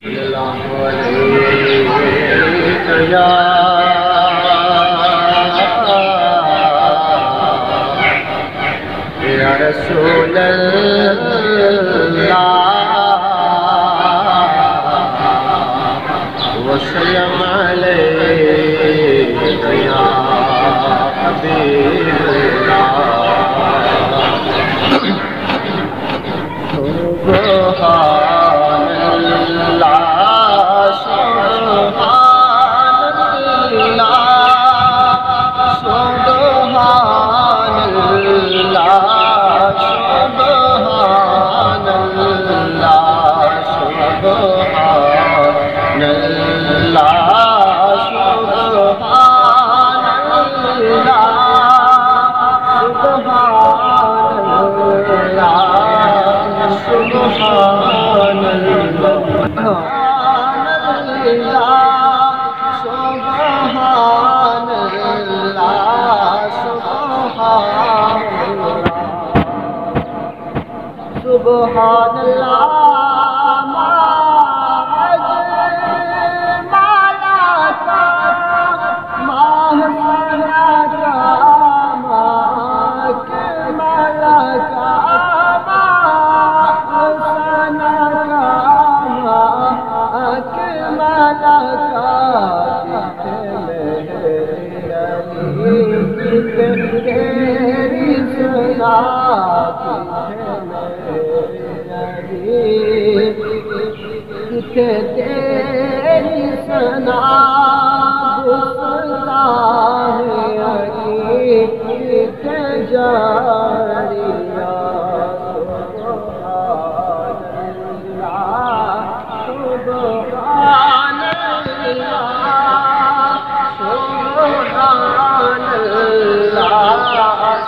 یا رسول اللہ وسلم علیک یا حبیب اللہ سبحان اللہ سبحان اللہ سبحان اللہ سبحان اللہ سبحان اللہ سبحان اللہ سبحان سبحان اللہ تیری ثنا گفتہ ہے عقیدت جاریہ سبحان اللہ سبحان اللہ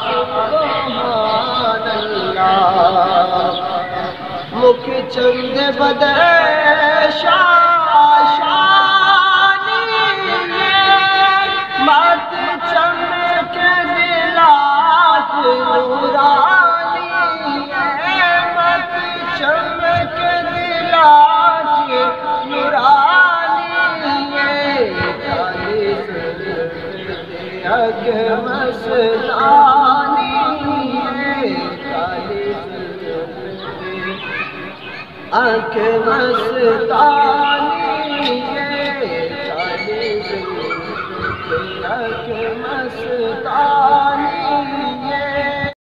سبحان اللہ مکھ چند بدر مت چمک دلات نورانی مت چمک دلات نورانی اگ مستانی اگ مستانی